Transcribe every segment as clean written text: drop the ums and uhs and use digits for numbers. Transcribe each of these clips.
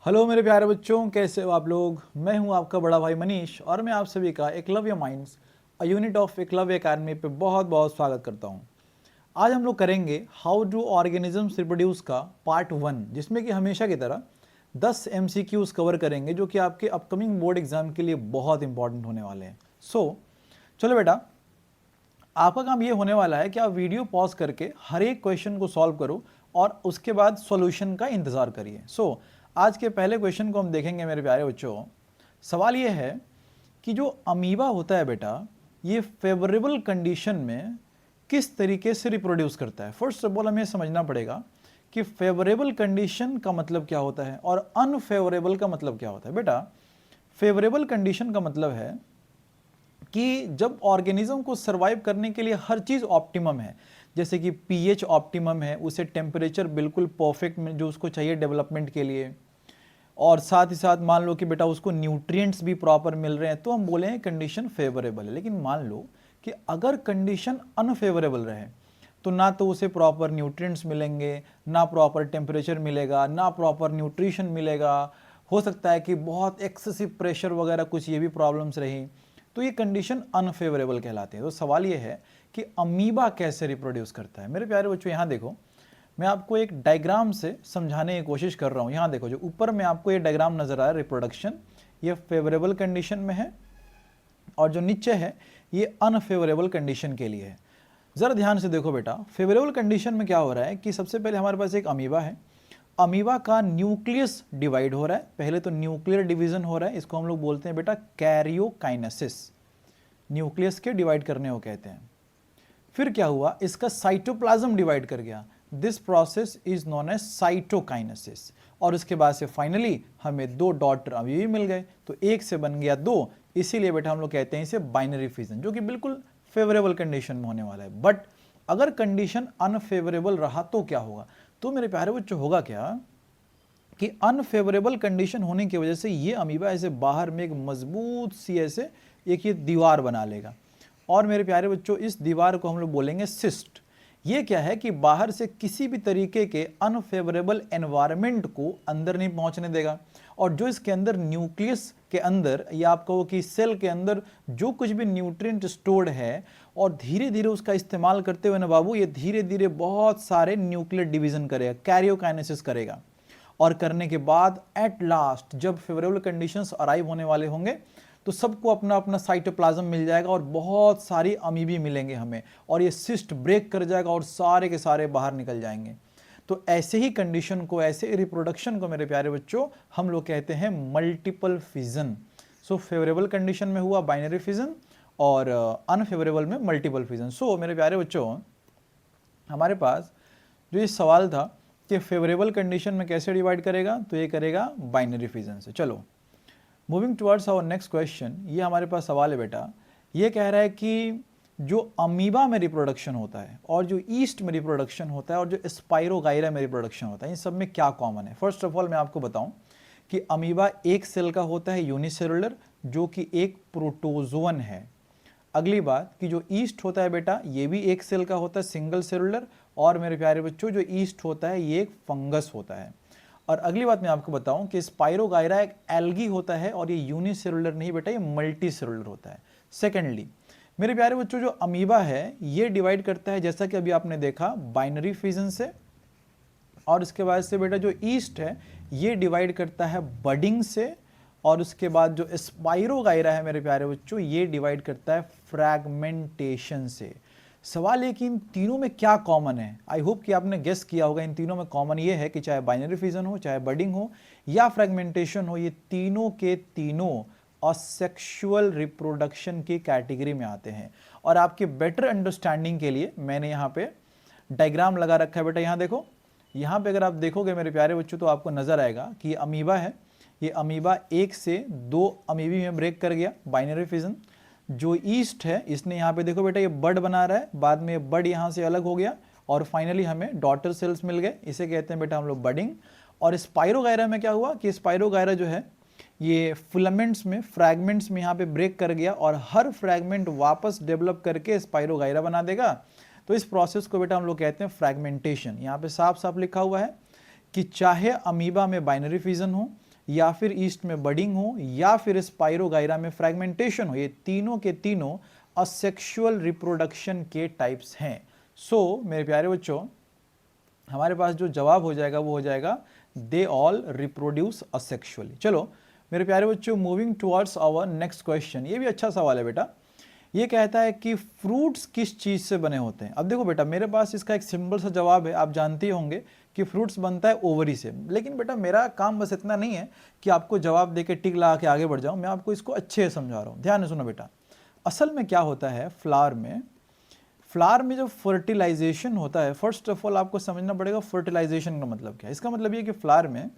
Hello मेरे प्यारे बच्चों, कैसे हो आप लोग। मैं हूं आपका बड़ा भाई मनीष और मैं आप सभी का Eklavya minds a unit of Eklavya academy पे बहुत बहुत स्वागत करता हूं। आज हम लोग करेंगे हाउ डू ऑर्गेनिजम्स रिप्रोड्यूस का पार्ट 1, जिसमें कि हमेशा की तरह 10 MCQs कवर करेंगे जो कि आपके अपकमिंग बोर्ड एग्जाम के लिए बहुत इंपॉर्टेंट होने वाले हैं। चलो बेटा, आपका काम ये होने वाला है कि आप वीडियो पॉज करके हर एक क्वेश्चन को सॉल्व करो और उसके बाद सॉल्यूशन का इंतज़ार करिए। आज के पहले क्वेश्चन को हम देखेंगे मेरे प्यारे बच्चों। सवाल ये है कि जो अमीबा होता है बेटा, ये फेवरेबल कंडीशन में किस तरीके से रिप्रोड्यूस करता है। फर्स्ट ऑफ ऑल हमें समझना पड़ेगा कि फेवरेबल कंडीशन का मतलब क्या होता है और अनफेवरेबल का मतलब क्या होता है। बेटा, फेवरेबल कंडीशन का मतलब है कि जब ऑर्गेनिज्म को सर्वाइव करने के लिए हर चीज़ ऑप्टिमम है, जैसे कि पीएच ऑप्टिमम है, उसे टेम्परेचर बिल्कुल परफेक्ट में जो उसको चाहिए डेवलपमेंट के लिए, और साथ ही साथ मान लो कि बेटा उसको न्यूट्रिएंट्स भी प्रॉपर मिल रहे हैं, तो हम बोले हैं कंडीशन फेवरेबल है। लेकिन मान लो कि अगर कंडीशन अनफेवरेबल रहे तो ना तो उसे प्रॉपर न्यूट्रिएंट्स मिलेंगे, ना प्रॉपर टेम्परेचर मिलेगा, ना प्रॉपर न्यूट्रिशन मिलेगा, हो सकता है कि बहुत एक्सेसिव प्रेशर वगैरह कुछ ये भी प्रॉब्लम्स रही, तो ये कंडीशन अनफेवरेबल कहलाती है। तो सवाल ये है कि अमीबा कैसे रिप्रोड्यूस करता है। मेरे प्यारे बच्चों, यहाँ देखो, मैं आपको एक डायग्राम से समझाने की कोशिश कर रहा हूँ। यहाँ देखो, जो ऊपर में आपको ये डायग्राम नजर आ रहा है रिप्रोडक्शन, ये फेवरेबल कंडीशन में है, और जो नीचे है ये अनफेवरेबल कंडीशन के लिए है। ज़रा ध्यान से देखो बेटा, फेवरेबल कंडीशन में क्या हो रहा है कि सबसे पहले हमारे पास एक अमीबा है। अमीबा का न्यूक्लियस डिवाइड हो रहा है। पहले तो न्यूक्लियर डिवीजन हो रहा है, इसको हम लोग बोलते हैं बेटा कैरियोकाइनेसिस। न्यूक्लियस के डिवाइड करने को कहते हैं। फिर क्या हुआ, इसका साइटोप्लाज्म डिवाइड कर गया। This process is known as cytokinesis. और उसके बाद से फाइनली हमें दो डॉटर अभी भी मिल गए, तो एक से बन गया दो, इसीलिए बेटा हम लोग कहते हैं इसे बाइनरी फिजन, जो कि बिल्कुल फेवरेबल कंडीशन में होने वाला है। बट अगर कंडीशन अनफेवरेबल रहा तो क्या होगा। तो मेरे प्यारे बच्चों, होगा क्या कि अनफेवरेबल कंडीशन होने की वजह से ये अमीबा ऐसे बाहर में एक मजबूत सी ऐसे एक ये दीवार बना लेगा, और मेरे प्यारे बच्चों इस दीवार को हम लोग बोलेंगे सिस्ट। ये क्या है कि बाहर से किसी भी तरीके के अनफेवरेबल एनवायरनमेंट को अंदर नहीं पहुंचने देगा, और जो इसके अंदर न्यूक्लियस के अंदर या आप कहो कि सेल के अंदर जो कुछ भी न्यूट्रिएंट स्टोर्ड है, और धीरे धीरे उसका इस्तेमाल करते हुए ना बाबू, ये धीरे धीरे बहुत सारे न्यूक्लियर डिवीजन करेगा, कैरियोकाइनेसिस करेगा। और करने के बाद एट लास्ट जब फेवरेबल कंडीशंस अराइव होने वाले होंगे तो सबको अपना अपना साइटोप्लाज्म मिल जाएगा और बहुत सारी अमीबी मिलेंगे हमें, और ये सिस्ट ब्रेक कर जाएगा और सारे के सारे बाहर निकल जाएंगे। तो ऐसे ही कंडीशन को, ऐसे रिप्रोडक्शन को मेरे प्यारे बच्चों हम लोग कहते हैं मल्टीपल फिजन। फेवरेबल कंडीशन में हुआ बाइनरी फिजन और अनफेवरेबल में मल्टीपल फिजन। मेरे प्यारे बच्चों, हमारे पास जो ये सवाल था कि फेवरेबल कंडीशन में कैसे डिवाइड करेगा, तो ये करेगा बाइनरी फिजन से। चलो moving towards our next question, ये हमारे पास सवाल है बेटा। ये कह रहा है कि जो अमीबा में रिप्रोडक्शन होता है और जो ईस्ट में रिप्रोडक्शन होता है और जो स्पाइरोगाइरा में रिप्रोडक्शन होता है, इन सब में क्या कॉमन है। फर्स्ट ऑफ ऑल मैं आपको बताऊं कि अमीबा एक सेल का होता है, यूनिसेलुलर, जो कि एक प्रोटोजोन है। अगली बात कि जो ईस्ट होता है बेटा, ये भी एक सेल का होता है, सिंगल सेलुलर। और मेरे प्यारे बच्चों, जो ईस्ट होता है ये एक फंगस होता है। और अगली बात मैं आपको बताऊं कि स्पाइरोगाइरा एक एल्गी होता है, और ये यूनिसेलुलर नहीं बेटा, ये मल्टी सेलुलर होता है। सेकेंडली मेरे प्यारे बच्चों, जो अमीबा है ये डिवाइड करता है, जैसा कि अभी आपने देखा, बाइनरी फिजन से। और इसके बाद से बेटा जो ईस्ट है ये डिवाइड करता है बडिंग से। और उसके बाद जो स्पाइरोगाइरा है मेरे प्यारे बच्चों, ये डिवाइड करता है फ्रैगमेंटेशन से। सवाल है कि इन तीनों में क्या कॉमन है। आई होप कि आपने गेस किया होगा। इन तीनों में कॉमन ये है कि चाहे बाइनरी फिजन हो, चाहे बडिंग हो या फ्रैगमेंटेशन हो, ये तीनों के तीनों असेक्सुअल रिप्रोडक्शन की कैटेगरी में आते हैं। और आपके बेटर अंडरस्टैंडिंग के लिए मैंने यहाँ पे डायग्राम लगा रखा है बेटा। यहाँ देखो, यहाँ पे अगर आप देखोगे मेरे प्यारे बच्चों, तो आपको नजर आएगा कि ये अमीबा है। ये अमीबा एक से दो अमीबी में ब्रेक कर गया, बाइनरी फिजन। जो ईस्ट है इसने यहाँ पे देखो बेटा ये बड बना रहा है, बाद में बड यहाँ से अलग हो गया और फाइनली हमें डॉटर सेल्स मिल गए, इसे कहते हैं बेटा हम लोग बडिंग। और स्पाइरोगाइरा में क्या हुआ कि स्पाइरोगाइरा जो है ये फिलामेंट्स में, फ्रैगमेंट्स में यहाँ पे ब्रेक कर गया, और हर फ्रैगमेंट वापस डेवलप करके स्पाइरोगाइरा बना देगा। तो इस प्रोसेस को बेटा हम लोग कहते हैं फ्रैगमेंटेशन। यहाँ पे साफ साफ लिखा हुआ है कि चाहे अमीबा में बाइनरी फिजन हो या फिर ईस्ट में बडिंग हो, या फिर स्पाइरोगाइरा में फ्रेगमेंटेशन हो, ये तीनों के तीनों असेक्सुअल रिप्रोडक्शन के टाइप्स हैं। सो मेरे प्यारे बच्चों, हमारे पास जो जवाब हो जाएगा वो हो जाएगा दे ऑल रिप्रोड्यूस असेक्सुअली। चलो मेरे प्यारे बच्चों, moving towards our next question. ये भी अच्छा सवाल है बेटा। ये कहता है कि फ्रूट्स किस चीज़ से बने होते हैं। अब देखो बेटा, मेरे पास इसका एक सिंपल सा जवाब है, आप जानते होंगे कि फ्रूट्स बनता है ओवरी से। लेकिन बेटा मेरा काम बस इतना नहीं है कि आपको जवाब दे के टिक लगा के आगे बढ़ जाऊँ, मैं आपको इसको अच्छे से समझा रहा हूँ। ध्यान से सुनो बेटा, असल में क्या होता है फ्लावर में जब फर्टिलाइजेशन होता है, फर्स्ट ऑफ ऑल आपको समझना पड़ेगा फर्टिलाइजेशन का मतलब क्या है। इसका मतलब ये कि फ्लावर में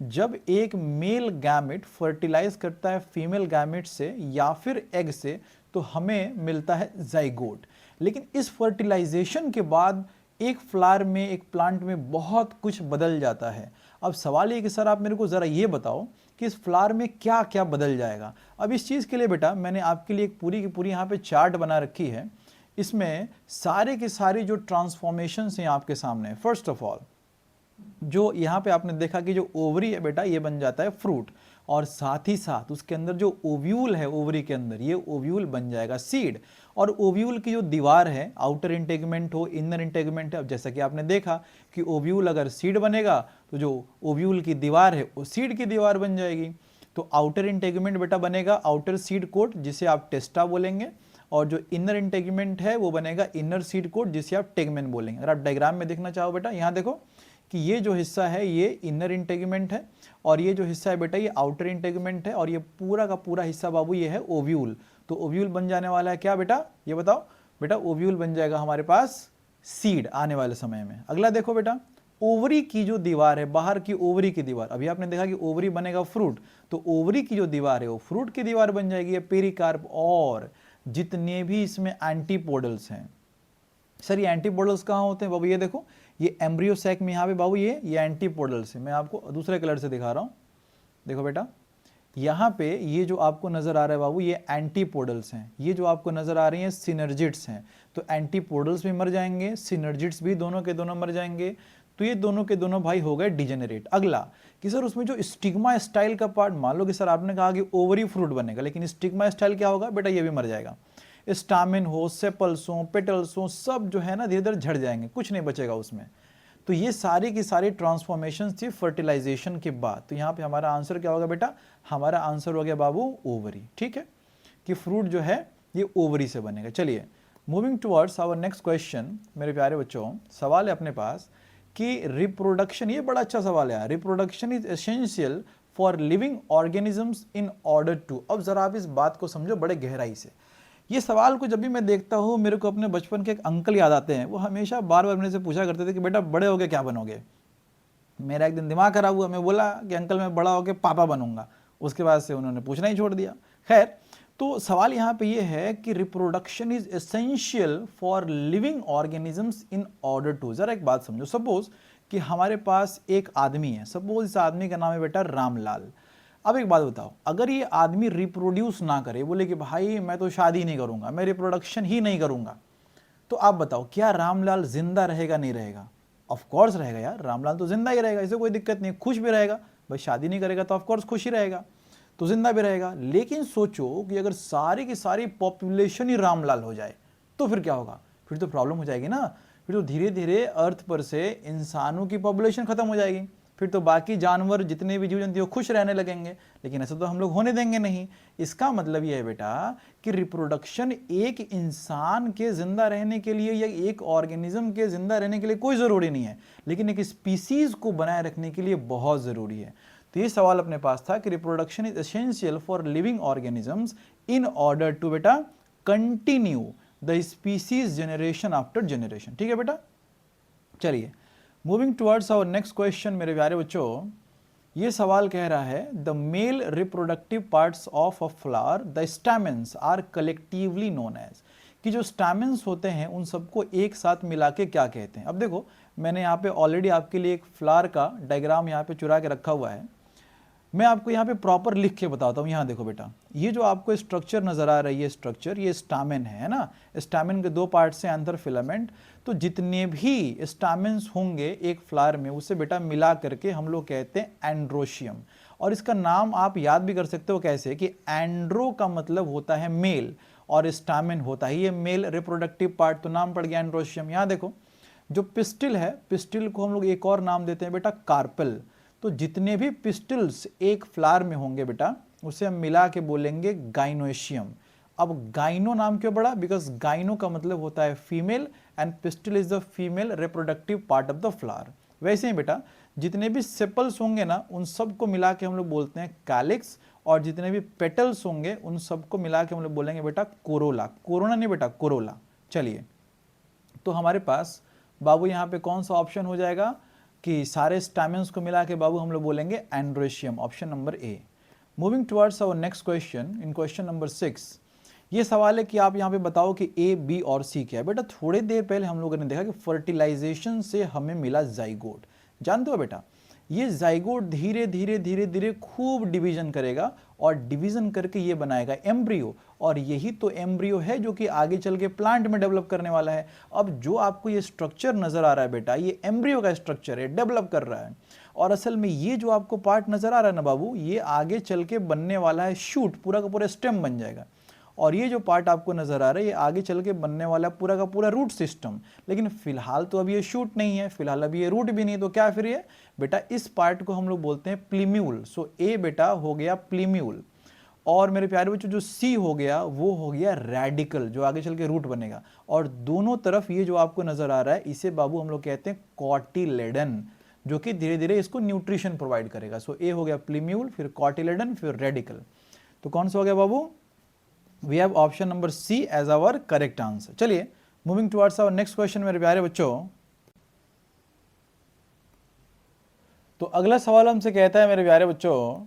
जब एक मेल गैमेट फर्टिलाइज करता है फीमेल गैमेट से या फिर एग से, तो हमें मिलता है जाइगोट। लेकिन इस फर्टिलाइजेशन के बाद एक फ्लावर में, एक प्लांट में बहुत कुछ बदल जाता है। अब सवाल ये कि सर आप मेरे को ज़रा ये बताओ कि इस फ्लावर में क्या क्या बदल जाएगा। अब इस चीज़ के लिए बेटा मैंने आपके लिए एक पूरी की पूरी यहाँ पे चार्ट बना रखी है। इसमें सारे के सारे जो ट्रांसफॉर्मेशंस हैं आपके सामने। फर्स्ट ऑफ ऑल जो यहाँ पे आपने देखा कि जो ओवरी है बेटा, ये बन जाता है फ्रूट, और साथ ही साथ उसके अंदर जो ओव्यूल है ओवरी के अंदर, ये ओव्यूल बन जाएगा सीड। और ओव्यूल की जो दीवार है, आउटर इंटेगमेंट हो इनर इंटेगमेंट है, अब जैसा कि आपने देखा कि ओव्यूल अगर सीड बनेगा तो जो ओव्यूल की दीवार है वो सीड की दीवार बन जाएगी। तो आउटर इंटेगमेंट बेटा बनेगा आउटर सीड कोट, जिसे आप टेस्टा बोलेंगे, और जो इनर इंटेगमेंट है वो बनेगा इनर सीड कोट, जिसे आप टेगमेन बोलेंगे। अगर आप डायग्राम में देखना चाहो बेटा, यहाँ देखो कि ये जो हिस्सा है ये इनर इंटेगमेंट है, और ये जो हिस्सा है बेटा ये आउटर इंटेगमेंट है, और ये पूरा का पूरा हिस्सा बाबू ये है ओव्यूल। तो ओव्यूल बन जाने वाला है क्या बेटा, ये बताओ बेटा। ओव्यूल बन जाएगा हमारे पास सीड आने वाले समय में। अगला देखो बेटा, ओवरी की जो दीवार है, बाहर की ओवरी की दीवार, अभी आपने देखा कि ओवरी बनेगा फ्रूट, तो ओवरी की जो दीवार है वो फ्रूट की दीवार बन जाएगी, ये पेरिकार्प। और जितने भी इसमें एंटीपोडल्स हैं, सर ये एंटीपोडल्स कहाँ होते हैं बाबू, ये देखो ये एम्ब्रियो सैक में यहाँ पे बाबू ये एंटीपोडल्स है। मैं आपको दूसरे कलर से दिखा रहा हूँ, देखो बेटा यहाँ पे ये जो आपको नजर आ रहा है बाबू, ये एंटीपोडल्स हैं। ये जो आपको नजर आ रही हैं सिनर्जिड्स हैं। तो एंटीपोडल्स भी मर जाएंगे, सिनर्जिड्स भी दोनों के दोनों मर जाएंगे। तो ये दोनों के दोनों भाई हो गए डिजेनरेट। अगला कि सर उसमें जो स्टिग्मा स्टाइल का पार्ट, मान लो कि सर आपने कहा कि ओवरी फ्रूट बनेगा, लेकिन स्टिग्मा स्टाइल क्या होगा बेटा, ये भी मर जाएगा। स्टामिन हो, सेपल्स हो, पेटल्स हो, सब जो है ना धीरे धीरे झड़ जाएंगे, कुछ नहीं बचेगा उसमें। तो ये सारी की सारी ट्रांसफॉर्मेशन थी फर्टिलाइजेशन के बाद। तो यहाँ पे हमारा आंसर क्या होगा बेटा, हमारा आंसर हो गया बाबू ओवरी। ठीक है, कि फ्रूट जो है ये ओवरी से बनेगा। चलिए moving towards our next question. मेरे प्यारे बच्चों, सवाल है अपने पास कि रिप्रोडक्शन, ये बड़ा अच्छा सवाल है, reproduction is essential for living organisms in order to. अब जरा आप इस बात को समझो बड़े गहराई से। ये सवाल को जब भी मैं देखता हूँ, मेरे को अपने बचपन के एक अंकल याद आते हैं। वो हमेशा बार बार मेरे से पूछा करते थे कि बेटा बड़े होके क्या बनोगे। मेरा एक दिन दिमाग खराब हुआ, मैं बोला कि अंकल मैं बड़ा होके पापा बनूंगा। उसके बाद से उन्होंने पूछना ही छोड़ दिया। खैर, तो सवाल यहाँ पे ये है कि reproduction is essential for living organisms in order to. जरा एक बात समझो, सपोज कि हमारे पास एक आदमी है, सपोज इस आदमी का नाम है बेटा रामलाल। अब एक बात बताओ, अगर ये आदमी रिप्रोड्यूस ना करे, बोले कि भाई मैं तो शादी नहीं करूंगा, मैं रिप्रोडक्शन ही नहीं करूंगा, तो आप बताओ क्या रामलाल जिंदा रहेगा नहीं रहेगा? ऑफ कोर्स रहेगा यार, रामलाल तो जिंदा ही रहेगा, इसे कोई दिक्कत नहीं, खुश भी रहेगा। भाई शादी नहीं करेगा तो ऑफ कोर्स खुश ही रहेगा, तो जिंदा भी रहेगा। लेकिन सोचो कि अगर सारी की सारी पॉपुलेशन ही रामलाल हो जाए तो फिर क्या होगा? फिर तो प्रॉब्लम हो जाएगी ना। फिर तो धीरे धीरे अर्थ पर से इंसानों की पॉपुलेशन खत्म हो जाएगी, फिर तो बाकी जानवर जितने भी जीव जंतु खुश रहने लगेंगे। लेकिन ऐसा तो हम लोग होने देंगे नहीं। इसका मतलब यह है बेटा कि रिप्रोडक्शन एक इंसान के जिंदा रहने के लिए या एक ऑर्गेनिज्म के जिंदा रहने के लिए कोई ज़रूरी नहीं है, लेकिन एक स्पीसीज को बनाए रखने के लिए बहुत ज़रूरी है। तो ये सवाल अपने पास था कि reproduction is essential for living organisms in order to बेटा continue the species generation after generation. ठीक है बेटा, चलिए moving towards our next question. मेरे प्यारे बच्चों, ये सवाल कह रहा है the male reproductive parts of a flower the stamens are collectively known as. कि जो स्टैमेंस होते हैं उन सबको एक साथ मिला के क्या कहते हैं? अब देखो मैंने यहाँ पे ऑलरेडी आपके लिए एक फ्लावर का डायग्राम यहाँ पे चुरा के रखा हुआ है। मैं आपको यहाँ पे प्रॉपर लिख के बताता हूँ। यहाँ देखो बेटा, ये जो आपको स्ट्रक्चर नज़र आ रही है स्ट्रक्चर, ये स्टामेन है ना। स्टामेन के दो पार्ट से एंथर फिलामेंट। तो जितने भी स्टामेन्स होंगे एक फ्लावर में उसे बेटा मिला करके हम लोग कहते हैं एंड्रोशियम। और इसका नाम आप याद भी कर सकते हो कैसे, कि एंड्रो का मतलब होता है मेल और स्टामेन होता है ये मेल रिप्रोडक्टिव पार्ट, तो नाम पड़ गया एंड्रोशियम। यहाँ देखो जो पिस्टिल है, पिस्टिल को हम लोग एक और नाम देते हैं बेटा कार्पेल। तो जितने भी पिस्टिल्स एक फ्लावर में होंगे बेटा उसे हम मिला के बोलेंगे गाइनोशियम। अब गाइनो नाम क्यों पड़ा, बिकॉज गाइनो का मतलब होता है female and pistil is the female reproductive part of the flower. वैसे ही बेटा जितने भी सेपल्स होंगे ना उन सबको मिला के हम लोग बोलते हैं कैलिक्स, और जितने भी पेटल्स होंगे उन सबको मिला के हम लोग बोलेंगे बेटा कोरोला। कोरोना नहीं बेटा, कोरोला। चलिए, तो हमारे पास बाबू यहाँ पे कौन सा ऑप्शन हो जाएगा कि सारे स्टामेन्स को मिला के बाबू हम लोग बोलेंगे androecium, option number A. Moving towards our next question, in question number 6 ये सवाल है कि आप यहाँ पे बताओ कि ए, बी और सी क्या है। बेटा थोड़ी देर पहले हम लोगों ने देखा कि फर्टिलाइजेशन से हमें मिला जाइगोट। जानते हो बेटा ये जाइगोट धीरे धीरे धीरे धीरे खूब डिवीजन करेगा और डिवीजन करके ये बनाएगा एम्ब्रियो, और यही तो एम्ब्रियो है जो कि आगे चल के प्लांट में डेवलप करने वाला है। अब जो आपको ये स्ट्रक्चर नजर आ रहा है बेटा ये एम्ब्रियो का स्ट्रक्चर है, डेवलप कर रहा है। और असल में ये जो आपको पार्ट नजर आ रहा है ना बाबू, ये आगे चल के बनने वाला है शूट, पूरा का पूरा स्टेम बन जाएगा। और ये जो पार्ट आपको नजर आ रहा है ये आगे चल के बनने वाला पूरा का पूरा रूट सिस्टम। लेकिन फिलहाल तो अभी ये शूट नहीं है, फिलहाल अभी ये रूट भी नहीं, तो क्या फिर ये बेटा इस पार्ट को हम लोग बोलते हैं प्लीम्यूल। सो ए बेटा हो गया प्लीम्यूल। और मेरे प्यारे बच्चों जो सी हो गया वो हो गया रेडिकल, जो आगे चल के रूट बनेगा। और दोनों तरफ ये जो आपको नजर आ रहा है इसे बाबू हम लोग कहते हैं कॉटिलेडन, जो कि धीरे धीरे इसको न्यूट्रिशन प्रोवाइड करेगा। सो ए हो गया प्लीम्यूल, फिर कॉटिलेडन, फिर रेडिकल। तो कौन सा हो गया बाबू, we have option number C as our correct answer. चलिए moving towards our next question मेरे प्यारे बच्चों। तो अगला सवाल हमसे कहता है मेरे प्यारे बच्चों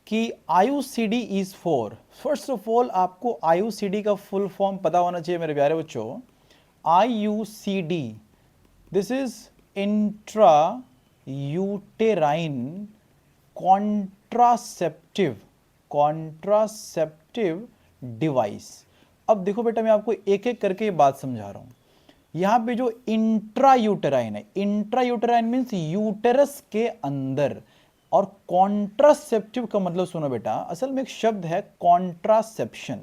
कि IUCD is for. First of all आपको आयुसीडी का फुल फॉर्म पता होना चाहिए मेरे प्यारे बच्चों। IUCD this is intra uterine contraceptive, contraceptive device. अब देखो बेटा मैं आपको एक एक करके ये बात समझा रहा हूं। यहां पे जो इंट्रा यूटेराइन है, इंट्रा यूटेराइन मीन्स यूटेरस के अंदर, और कॉन्ट्रासेप्टिव का मतलब सुनो बेटा असल में एक शब्द है कॉन्ट्रासेप्शन।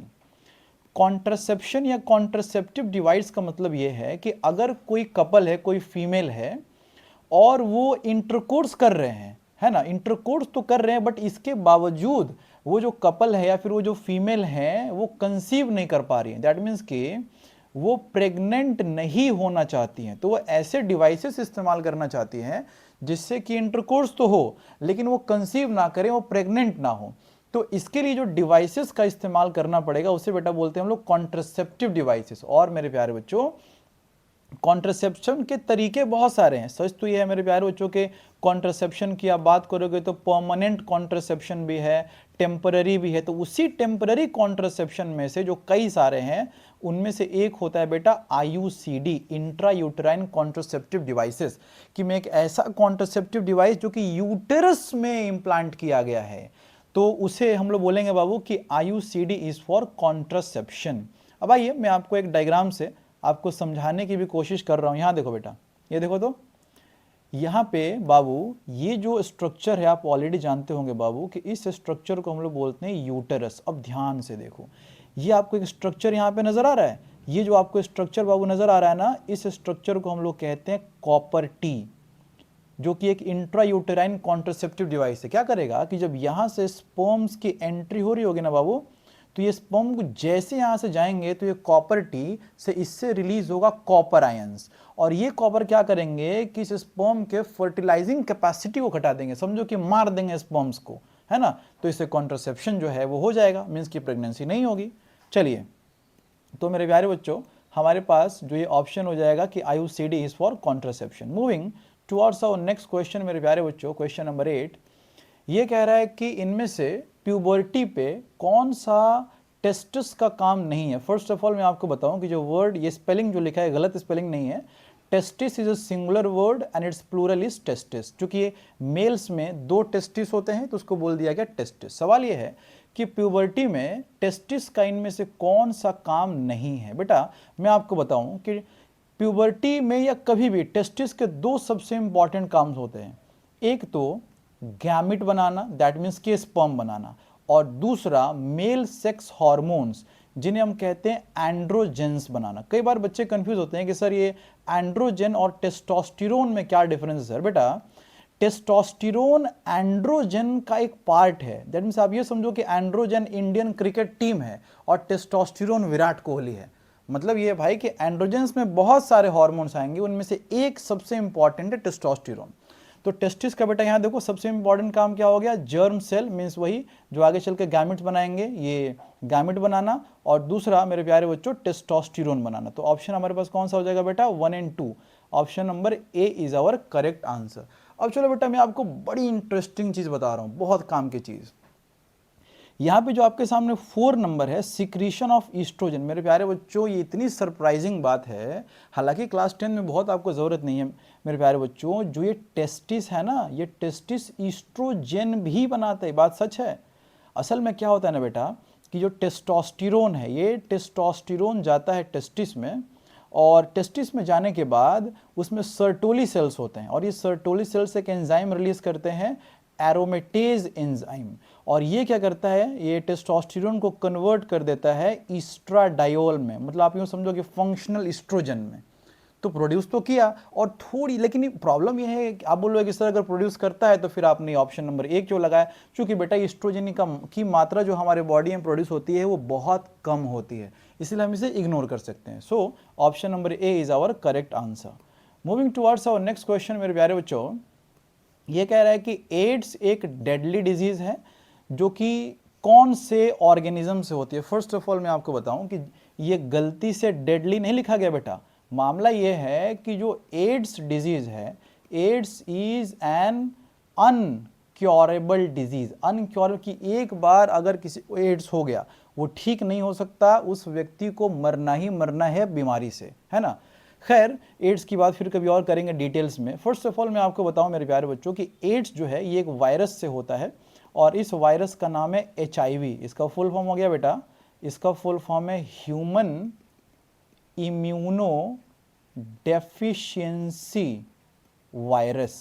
कॉन्ट्रासेप्शन या कॉन्ट्रासेप्टिव डिवाइस का मतलब यह है कि अगर कोई कपल है, कोई फीमेल है और वो इंटरकोर्स कर रहे हैं, है ना, इंटरकोर्स तो कर रहे हैं, बट इसके बावजूद वो जो कपल है या फिर वो जो फीमेल है वो कंसीव नहीं कर पा रही है, दैट मीन्स कि वो प्रेग्नेंट नहीं होना चाहती हैं, तो वो ऐसे डिवाइसेस इस्तेमाल करना चाहती हैं जिससे कि इंटरकोर्स तो हो लेकिन वो कंसीव ना करें, वो प्रेग्नेंट ना हो। तो इसके लिए जो डिवाइसेस का इस्तेमाल करना पड़ेगा उसे बेटा बोलते हैं हम लोग कॉन्ट्रासेप्टिव डिवाइसेस। और मेरे प्यारे बच्चों कॉन्ट्रासेप्शन के तरीके बहुत सारे हैं। सच तो ये है मेरे प्यारे बच्चों के कॉन्ट्रासेप्शन की आप बात करोगे तो परमानेंट कॉन्ट्रासेप्शन भी है, टेम्पररी भी है। तो उसी टेम्पररी कॉन्ट्रासेप्शन में से जो कई सारे हैं उनमें से एक होता है बेटा IUCD, intra uterine contraceptive devices, कि मैं एक ऐसा कॉन्ट्रासेप्टिव डिवाइस जो कि यूटेरस में इम्प्लांट किया गया है, तो उसे हम लोग बोलेंगे बाबू कि आईयूसीडी इज फॉर कॉन्ट्रासेप्शन। अब आइए मैं आपको एक डायग्राम से आपको समझाने की भी कोशिश कर रहा हूं। यहां देखो बेटा, ये देखो, तो यहां पे बाबू ये जो स्ट्रक्चर है आप ऑलरेडी जानते होंगे बाबू कि इस स्ट्रक्चर को हम लोग बोलते हैं यूटेरस। अब ध्यान से देखो, ये आपको एक स्ट्रक्चर यहां पे नजर आ रहा है, ये जो आपको स्ट्रक्चर बाबू नजर आ रहा है ना, इस स्ट्रक्चर को हम लोग कहते हैं कॉपर टी, जो कि एक इंट्रा यूटेराइन कॉन्ट्रासेप्टिव डिवाइस है। क्या करेगा कि जब यहां से स्पर्म्स की एंट्री हो रही होगी ना बाबू, तो ये स्पर्म को जैसे यहां से जाएंगे तो ये कॉपर टी से इससे रिलीज होगा कॉपर आयंस, और ये कॉपर क्या करेंगे कि इस स्पर्म के फर्टिलाइजिंग कैपेसिटी को घटा देंगे, समझो कि मार देंगे स्पर्म्स को, है ना। तो इससे कॉन्ट्रासेप्शन जो है वो हो जाएगा, मीन्स की प्रेगनेंसी नहीं होगी। चलिए, तो मेरे प्यारे बच्चों हमारे पास जो ये ऑप्शन हो जाएगा कि IUCD is for contraception. Moving towards our next question मेरे प्यारे बच्चों, क्वेश्चन नंबर 8 ये कह रहा है कि इनमें से प्यूबर्टी पे कौन सा टेस्टिस का काम नहीं है। फर्स्ट ऑफ ऑल मैं आपको बताऊं कि जो वर्ड, ये स्पेलिंग जो लिखा है गलत स्पेलिंग नहीं है, testis is a singular word and its plural is testis. चूंकि ये मेल्स में 2 टेस्टिस होते हैं तो उसको बोल दिया गया टेस्टिस। सवाल ये है कि प्यूबर्टी में टेस्टिस का इनमें से कौन सा काम नहीं है। बेटा मैं आपको बताऊं कि प्यूबर्टी में या कभी भी टेस्टिस के 2 सबसे इंपॉर्टेंट काम होते हैं। एक तो गैमिट बनाना, दैट मीन्स कि स्पर्म बनाना, और दूसरा मेल सेक्स हार्मोन्स जिन्हें हम कहते हैं एंड्रोजेंस बनाना। कई बार बच्चे कंफ्यूज होते हैं कि सर ये एंड्रोजन और टेस्टोस्टेरोन में क्या डिफरेंस है। सर बेटा टेस्टोस्टेरोन एंड्रोजन का एक पार्ट है। दैट मीन्स आप ये समझो कि एंड्रोजन इंडियन क्रिकेट टीम है और टेस्टोस्टेरोन विराट कोहली है। मतलब ये भाई कि एंड्रोजेंस में बहुत सारे हार्मोन्स आएंगे, उनमें से एक सबसे इंपॉर्टेंट है टेस्टोस्टेरोन। तो टेस्टिस का बेटा यहाँ देखो सबसे इंपॉर्टेंट काम क्या हो गया, जर्म सेल मीन्स वही जो आगे चल के गैमेट्स बनाएंगे, ये गैमेट बनाना, और दूसरा मेरे प्यारे बच्चों टेस्टोस्टेरोन बनाना। तो ऑप्शन हमारे पास कौन सा हो जाएगा बेटा, 1 और 2। Option number A is our correct answer. अब चलो बेटा मैं आपको बड़ी इंटरेस्टिंग चीज बता रहा हूं, बहुत काम की चीज। यहाँ पे जो आपके सामने 4 नंबर है, सिक्रीशन ऑफ ईस्ट्रोजन। मेरे प्यारे बच्चों ये इतनी सरप्राइजिंग बात है, हालांकि क्लास 10 में बहुत आपको ज़रूरत नहीं है मेरे प्यारे बच्चों। जो ये टेस्टिस है ना, ये टेस्टिस ईस्ट्रोजन भी बनाता है, बात सच है। असल में क्या होता है ना बेटा कि जो टेस्टोस्टेरोन है, ये टेस्टोस्टेरोन जाता है टेस्टिस में, और टेस्टिस में जाने के बाद उसमें सर्टोली सेल्स होते हैं, और ये सर्टोली सेल्स एक एंजाइम रिलीज करते हैं, एरोमेटेज एंजाइम। और ये क्या करता है, ये टेस्टोस्टेरोन को कन्वर्ट कर देता है ईस्ट्राडायोल में, मतलब आप यूँ समझो कि फंक्शनल ईस्ट्रोजन में। तो प्रोड्यूस तो किया और थोड़ी, लेकिन प्रॉब्लम यह है कि आप बोलोगे कि सर अगर प्रोड्यूस करता है तो फिर आपने ऑप्शन नंबर 1 क्यों लगाया। क्योंकि बेटा ईस्ट्रोजन की मात्रा जो हमारे बॉडी में प्रोड्यूस होती है वो बहुत कम होती है, इसलिए हम इसे इग्नोर कर सकते हैं। So option number A is our correct answer. Moving towards our next question मेरे प्यारे बच्चों, ये कह रहा है कि एड्स एक डेडली डिजीज है जो कि कौन से ऑर्गेनिज्म से होती है। फर्स्ट ऑफ ऑल मैं आपको बताऊं कि ये गलती से डेडली नहीं लिखा गया बेटा। मामला ये है कि जो एड्स डिजीज है, एड्स इज एन अनक्योरेबल डिजीज। अनक्योरेबल कि एक बार अगर किसी को एड्स हो गया वो ठीक नहीं हो सकता, उस व्यक्ति को मरना ही मरना है बीमारी से, है ना। खैर एड्स की बात फिर कभी और करेंगे डिटेल्स में। फर्स्ट ऑफ ऑल मैं आपको बताऊं मेरे प्यारे बच्चों कि एड्स जो है ये एक वायरस से होता है, और इस वायरस का नाम है HIV। इसका फुल फॉर्म हो गया बेटा, इसका फुल फॉर्म है ह्यूमन इम्यूनो डेफिशिएंसी वायरस,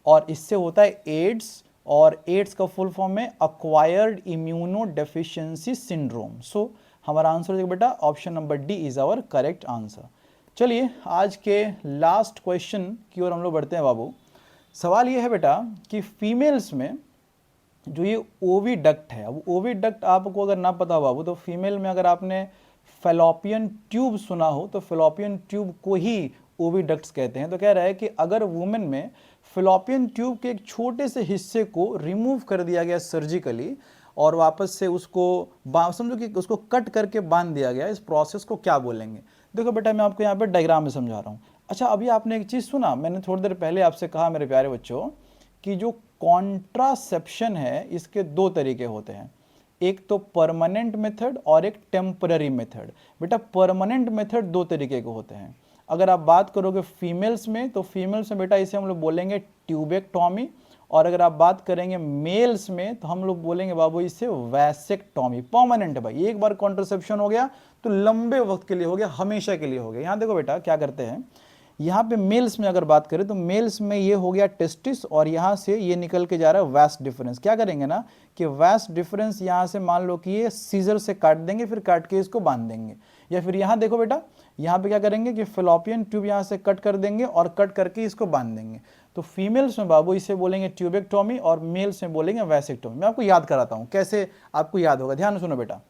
और इससे होता है एड्स, और एड्स का फुल फॉर्म है acquired immunodeficiency syndrome. So हमारा आंसर है बेटा option number D is our correct answer. चलिए आज के लास्ट क्वेश्चन की ओर हम लोग बढ़ते हैं बाबू। सवाल ये है बेटा कि फीमेल्स में जो ये ओविडक्ट है, अब ओविडक्ट आपको अगर ना पता हो बाबू तो फीमेल में अगर आपने फेलोपियन ट्यूब सुना हो तो फेलोपियन ट्यूब को ही ओविडक्ट्स कहते हैं। तो कह रहा है कि अगर वुमेन में फेलोपियन ट्यूब के एक छोटे से हिस्से को रिमूव कर दिया गया सर्जिकली और वापस से उसको समझो कि उसको कट करके बांध दिया गया, इस प्रोसेस को क्या बोलेंगे। देखो बेटा मैं आपको यहाँ पे डायग्राम में समझा रहा हूँ। अच्छा अभी आपने एक चीज़ सुना, मैंने थोड़ी देर पहले आपसे कहा मेरे प्यारे बच्चों कि जो कॉन्ट्रासेप्शन है इसके 2 तरीके होते हैं, एक तो परमानेंट मेथड और एक टेम्पररी मेथड। बेटा परमानेंट मेथड 2 तरीके के होते हैं। अगर आप बात करोगे फीमेल्स में तो फीमेल्स में बेटा इसे हम लोग बोलेंगे ट्यूबेक्टॉमी, और अगर आप बात करेंगे मेल्स में तो हम लोग बोलेंगे बाबू इसे वैसेक्टॉमी। परमानेंट है भाई, एक बार कॉन्ट्रासेप्शन हो गया तो लंबे वक्त के लिए हो गया, हमेशा के लिए हो गया। यहाँ देखो बेटा क्या करते हैं, यहाँ पे मेल्स में अगर बात करें तो मेल्स में ये हो गया टेस्टिस और यहाँ से ये निकल के जा रहा है वास्ट डिफरेंस। क्या करेंगे ना कि वास्ट डिफरेंस यहाँ से मान लो कि ये सीजर से काट देंगे, फिर काट के इसको बांध देंगे। या फिर यहाँ देखो बेटा यहाँ पे क्या करेंगे कि फेलोपियन ट्यूब यहाँ से कट कर देंगे और कट करके इसको बांध देंगे। तो फीमेल्स में बाबू इसे बोलेंगे ट्यूबेक्टॉमी और मेल्स में बोलेंगे वैसेक्टॉमी। मैं आपको याद कराता हूँ कैसे आपको याद होगा, ध्यान सुनो बेटा।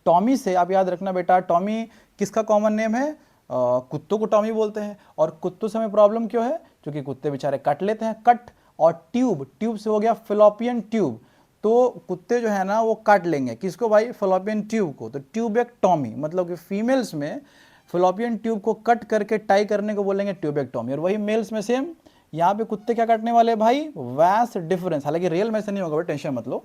टॉमी से आप याद रखना बेटा, टॉमी किसका कॉमन नेम है, कुत्तों को टॉमी बोलते हैं। और कुत्तों से हमें प्रॉब्लम क्यों है, क्योंकि कुत्ते बेचारे कट लेते हैं, कट। और ट्यूब, ट्यूब से हो गया फेलोपियन ट्यूब, तो कुत्ते जो है ना वो काट लेंगे किसको भाई, फेलोपियन ट्यूब को। तो ट्यूबेक्टॉमी मतलब कि फीमेल्स में फेलोपियन ट्यूब को कट करके टाई करने को बोलेंगे ट्यूबेक्टॉमी। और वही मेल्स में सेम, यहाँ पे कुत्ते क्या काटने वाले भाई, वैस डिफरेंस। हालांकि रियल में से नहीं होगा, टेंशन मत लो,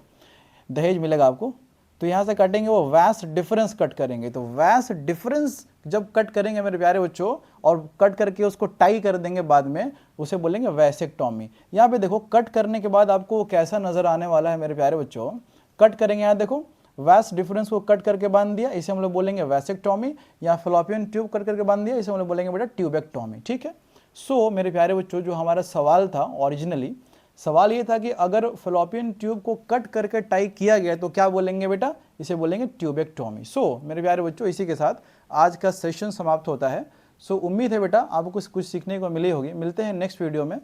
दहेज मिलेगा आपको। तो यहाँ से कटेंगे वो वैस डिफरेंस कट करेंगे। तो वैस डिफरेंस जब कट करेंगे मेरे प्यारे बच्चों और कट करके उसको टाई कर देंगे बाद में, उसे बोलेंगे वैसेक्टॉमी। यहाँ पे देखो कट करने के बाद आपको कैसा नजर आने वाला है मेरे प्यारे बच्चों। कट करेंगे, यहाँ देखो वैस डिफरेंस को कट करके बांध दिया, इसे हम लोग बोलेंगे वैसेक्टॉमी। या फ्लोपियन ट्यूब कट करके बांध दिया, इसे हम लोग बोलेंगे बेटा ट्यूबेक्टॉमी। ठीक है। सो मेरे प्यारे बच्चों, जो हमारा सवाल था ओरिजिनली, सवाल ये था कि अगर फ्लोपियन ट्यूब को कट करके टाई किया गया तो क्या बोलेंगे बेटा, इसे बोलेंगे ट्यूबेक्टॉमी। सो मेरे प्यारे बच्चों, इसी के साथ आज का सेशन समाप्त होता है। सो उम्मीद है बेटा आपको कुछ सीखने को मिली होगी। मिलते हैं नेक्स्ट वीडियो में।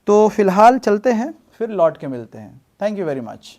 तो फिलहाल चलते हैं, फिर लौट के मिलते हैं। Thank you very much.